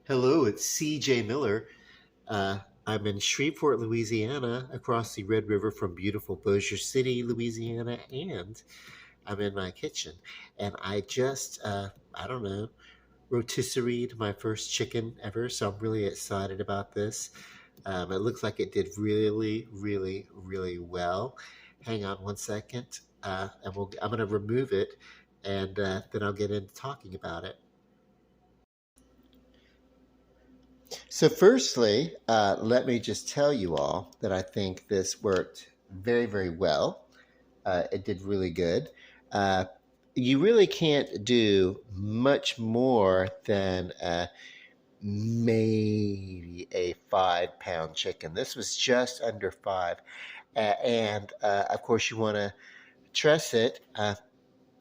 Hello, it's CJ Miller. I'm in Shreveport, Louisiana, across the Red River from beautiful Bossier City, Louisiana, and I'm in my kitchen. And I just, I don't know, rotisseried my first chicken ever, so I'm really excited about this. It looks like it did really, really, really well. Hang on one second, I'm going to remove it, and then I'll get into talking about it. So, firstly, let me just tell you all that I think this worked very, very well. It did really good. Uh, you really can't do much more than maybe a 5 pound chicken. This was just under five. And of course, you want to truss it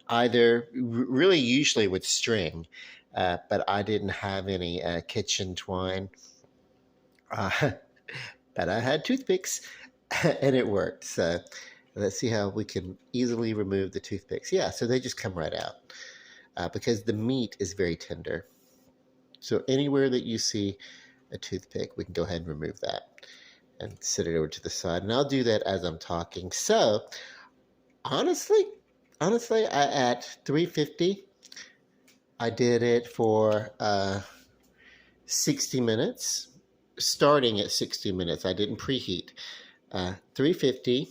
either really usually with string, but I didn't have any kitchen twine. Uh, but I had toothpicks and it worked. So let's see how we can easily remove the toothpicks. Yeah, so they just come right out because the meat is very tender. So anywhere that you see a toothpick, we can go ahead and remove that and set it over to the side. And I'll do that as I'm talking. So honestly, at 350, I did it for 60 minutes, starting at 60 minutes. I didn't preheat. 350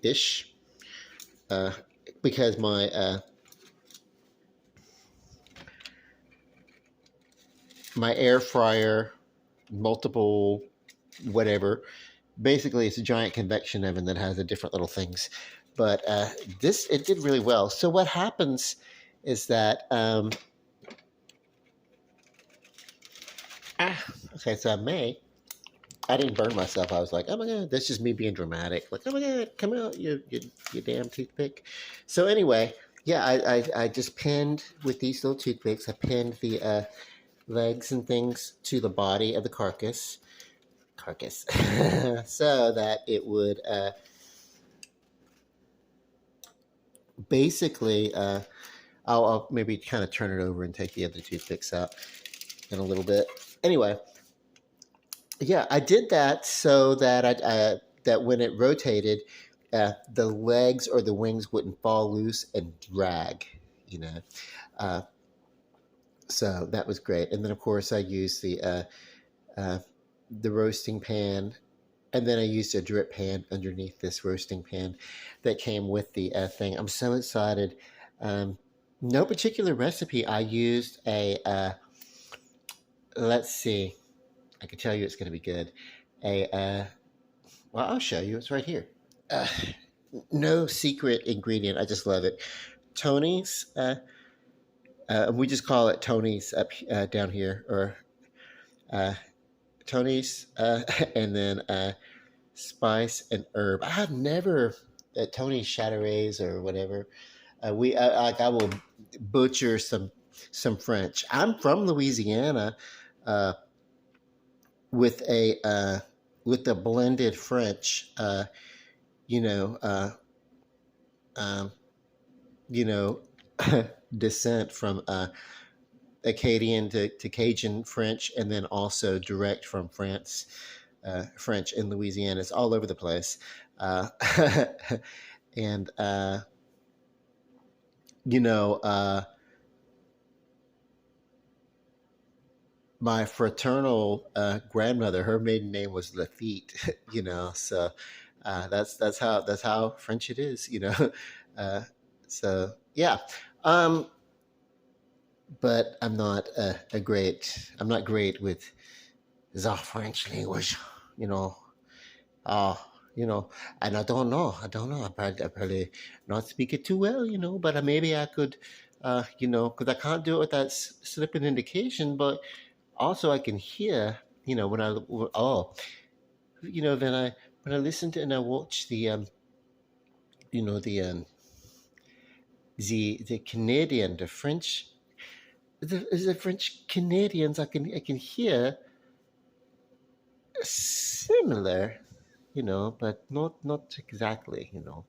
ish, uh, because my air fryer, multiple whatever. Basically, it's a giant convection oven that has the different little things. But this it did really well. So what happens is that okay, so I didn't burn myself. I was like, oh my god, that's just me being dramatic. Like, oh my god, come out, you damn toothpick. So anyway, yeah, I just pinned with these little toothpicks. I pinned the legs and things to the body of the carcass, so that it would basically. I'll maybe kind of turn it over and take the other toothpicks out in a little bit. Anyway, yeah, I did that so that that when it rotated, the legs or the wings wouldn't fall loose and drag. You know, uh, so that was great. And then of course I used uh, the roasting pan, and then I used a drip pan underneath this roasting pan that came with the thing. I'm so excited. Um, no particular recipe. I used a let's see. I can tell you it's going to be good. A well, I'll show you. It's right here. Uh, no secret ingredient. I just love it. Tony's. We just call it Tony's up down here, or uh, Tony's, and then spice and herb. I have never at Tony's Chateraise or whatever. We like I will butcher some French. I'm from Louisiana, uh, with a blended French. You know, um, you know, descent from Acadian to Cajun French, and then also direct from France, French in Louisiana. It's all over the place. Uh, and, you know, my fraternal grandmother, her maiden name was Lafitte, you know, so that's how French it is, you know. Uh, so yeah. Um, but I'm not great with the French language, you know. Uh, you know, and I don't know. I probably not speak it too well, you know, but maybe I could, you know, because I can't do it with that slipping indication, but also I can hear, you know, you know, when I listen to and I watch you know, the Canadian, the French, the French Canadians, I can hear similar, you know, but not exactly, you know.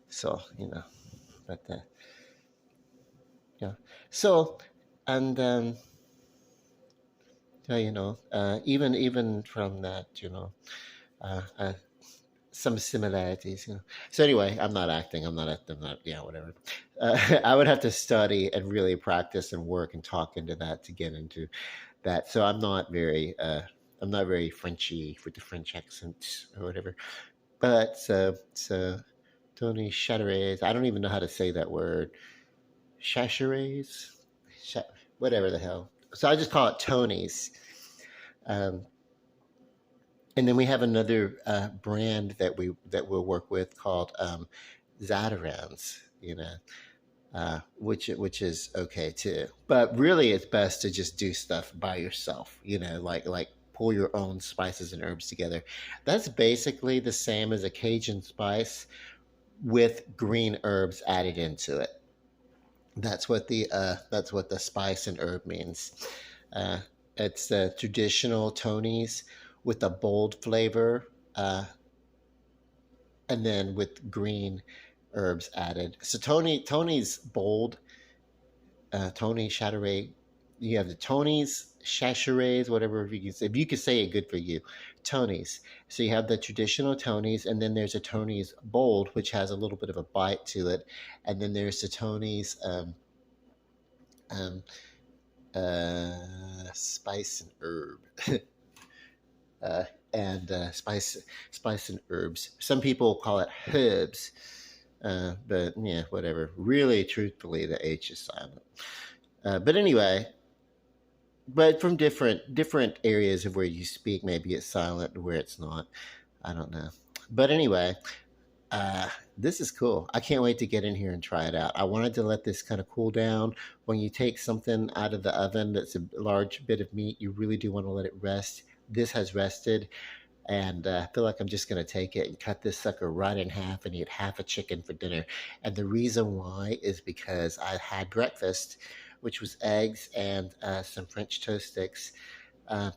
So you know, but yeah. So and Even from that, some similarities. So anyway, I'm not acting. I'm not. Yeah, whatever. I would have to study and really practice and work and talk into that to get into that. So I'm not very Frenchy with the French accent or whatever. But so Tony Chateres. I don't even know how to say that word. Chateres, whatever the hell. So I just call it Tony's. Um, and then we have another brand that we'll work with called Zatarans. Which is okay too. But really, it's best to just do stuff by yourself. Like pull your own spices and herbs together. That's basically the same as a Cajun spice with green herbs added into it. That's what the spice and herb means. Uh, it's traditional Tony's with a bold flavor, and then with green herbs added. So Tony's bold, Tony Chateray. You have the Tony's Chacherets, whatever you can say. If you could say it, good for you. Tony's. So you have the traditional Tony's, and then there's a Tony's Bold, which has a little bit of a bite to it, and then there's the Tony's um, spice and herb, uh, and spice and herbs. Some people call it herbs, but yeah, whatever. Really, truthfully, the H is silent. But anyway, but from different areas of where you speak, maybe it's silent, where it's not. I don't know. But anyway, this is cool. I can't wait to get in here and try it out. I wanted to let this kind of cool down. When you take something out of the oven that's a large bit of meat, you really do want to let it rest. This has rested, and I feel like I'm just going to take it and cut this sucker right in half and eat half a chicken for dinner. And the reason why is because I had breakfast, which was eggs and some French toast sticks. Uh,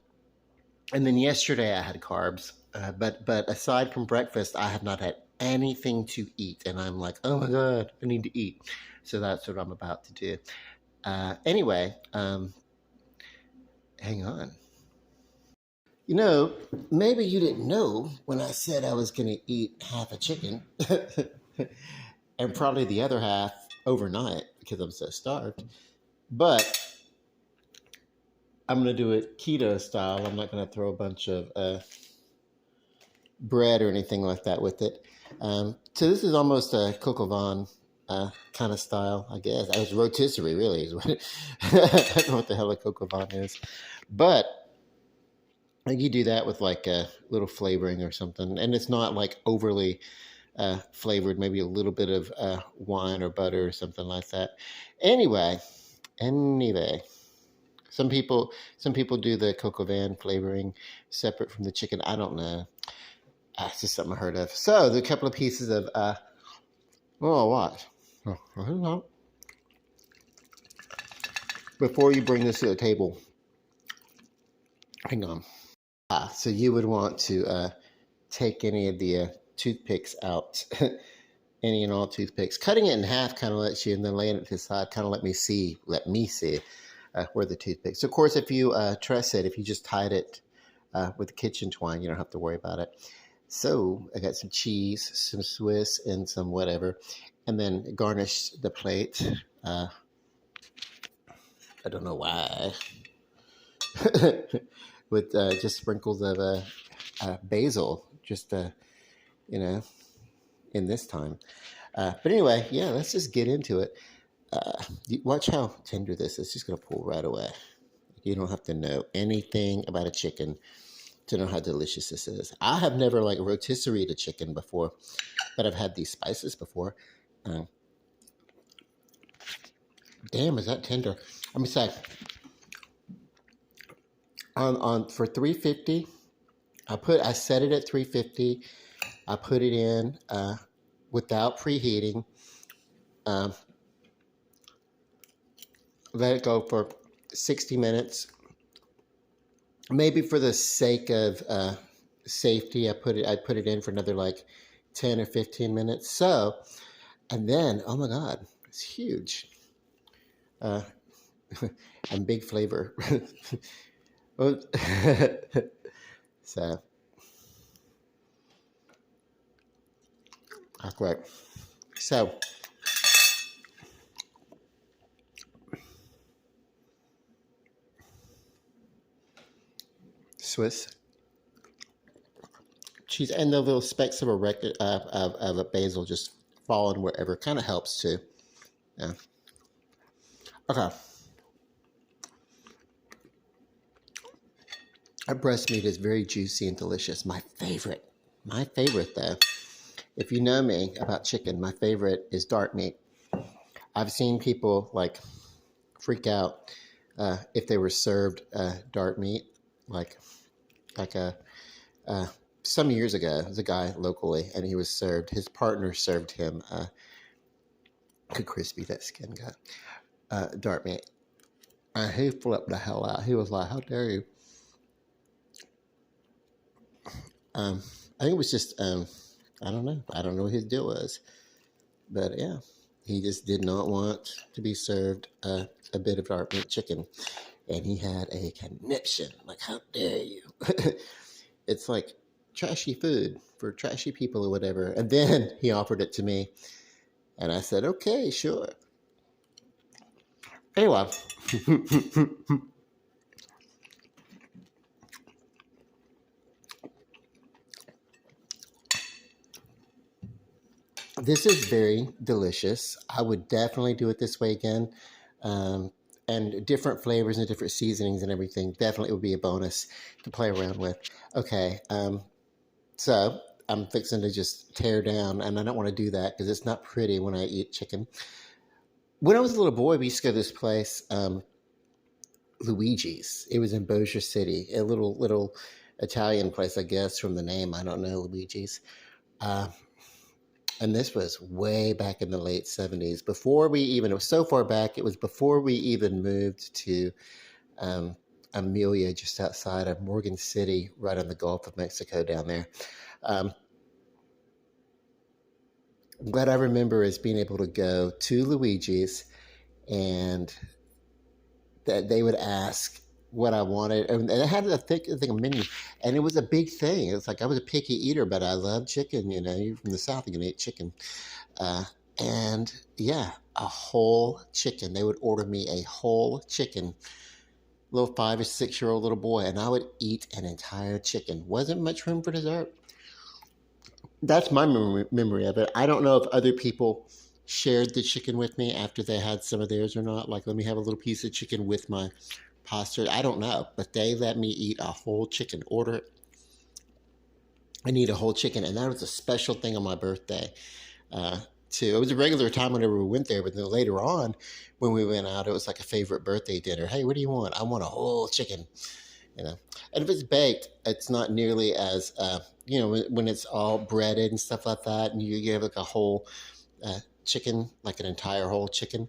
and then yesterday I had carbs. But aside from breakfast, I have not had anything to eat, and I'm like, oh my god, I need to eat. So that's what I'm about to do. Anyway, hang on. Maybe you didn't know when I said I was going to eat half a chicken, and probably the other half overnight because I'm so starved. But I'm going to do it keto style. I'm not going to throw a bunch of bread or anything like that with it. So this is almost a coq au vin kind of style, I guess. It's rotisserie, really. Is what I don't know what the hell a coq au vin is. But I think you do that with like a little flavoring or something. And it's not like overly flavored, maybe a little bit of wine or butter or something like that. Anyway, some people do the coq au vin flavoring separate from the chicken. I don't know. It's just something I heard of. So, there's a couple of pieces of, what? Before you bring this to the table, hang on. So you would want to take any of the toothpicks out, any and all toothpicks. Cutting it in half kind of lets you, and then laying it to the side kind of let me see where the toothpicks. So of course, if you truss it, if you just tied it with kitchen twine, you don't have to worry about it. So I got some cheese, some Swiss, and some whatever, and then garnish the plate. I don't know why. With just sprinkles of basil, just in this time. But anyway, yeah, let's just get into it. Watch how tender this is. It's just gonna pull right away. You don't have to know anything about a chicken to know how delicious this is. I have never like rotisserie a chicken before, but I've had these spices before. Damn, is that tender? Let me say, on for 350, I set it at 350. I put it in without preheating. Let it go for 60 minutes. Maybe for the sake of safety, I put it in for another like 10 or 15 minutes. So, and then, oh my God, it's huge. And big flavor. Well, so, awkward. So, Swiss cheese and the little specks of a of a basil just falling wherever kind of helps too. Yeah. Okay. Our breast meat is very juicy and delicious. My favorite. My favorite though. If you know me about chicken, my favorite is dark meat. I've seen people like freak out if they were served dark meat, like like a some years ago. There's a guy locally, and he was served. His partner served him crispy that skin got dark meat. And he flipped the hell out. He was like, "How dare you?" Um, I think it was just I don't know. I don't know what his deal was, but yeah, he just did not want to be served a bit of dark meat chicken, and he had a conniption. Like, how dare you? It's like trashy food for trashy people or whatever. And then he offered it to me, and I said, "Okay, sure." Anyway, this is very delicious. I would definitely do it this way again. Um, and different flavors and different seasonings and everything definitely would be a bonus to play around with. Okay, so I'm fixing to just tear down, and I don't want to do that because it's not pretty when I eat chicken. When I was a little boy, we used to go to this place, Luigi's. It was in Bossier City, a little Italian place, I guess, from the name. I don't know, Luigi's. Uh, and this was way back in the late 70s. Before we even, it was so far back, it was before we even moved to um, Amelia, just outside of Morgan City, right on the Gulf of Mexico down there. Um, what I remember is being able to go to Luigi's and that they would ask what I wanted. And it had a thick thing, a menu, and it was a big thing. It was like I was a picky eater, but I love chicken. You know, you're from the South, you're going to eat chicken. Uh, and yeah, a whole chicken. They would order me a whole chicken, little 5 or 6 year old little boy, and I would eat an entire chicken. Wasn't much room for dessert. That's my memory of it. I don't know if other people shared the chicken with me after they had some of theirs or not. Like, let me have a little piece of chicken with my pasta. I don't know, but they let me eat a whole chicken. Order it. I need a whole chicken, and that was a special thing on my birthday. Too, it was a regular time whenever we went there, but then later on, when we went out, it was like a favorite birthday dinner. Hey, what do you want? I want a whole chicken. You know, and if it's baked, it's not nearly as when it's all breaded and stuff like that, and you have like a whole chicken, like an entire whole chicken.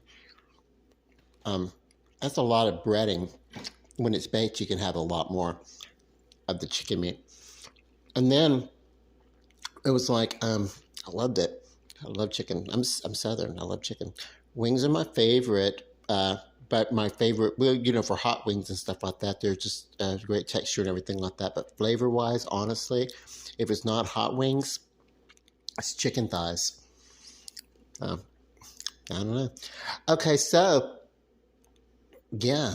Um, that's a lot of breading. When it's baked, you can have a lot more of the chicken meat. And then it was like I loved it. I love chicken. I'm Southern. I love chicken. Wings are my favorite. But my favorite, well, for hot wings and stuff like that, they're just great texture and everything like that. But flavor wise, honestly, if it's not hot wings, it's chicken thighs. I don't know. Okay, so yeah,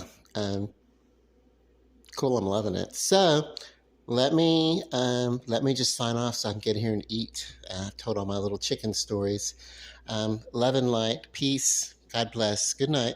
cool. I'm loving it. So let me just sign off so I can get here and eat. Told all my little chicken stories. Love and light, peace. God bless. Good night.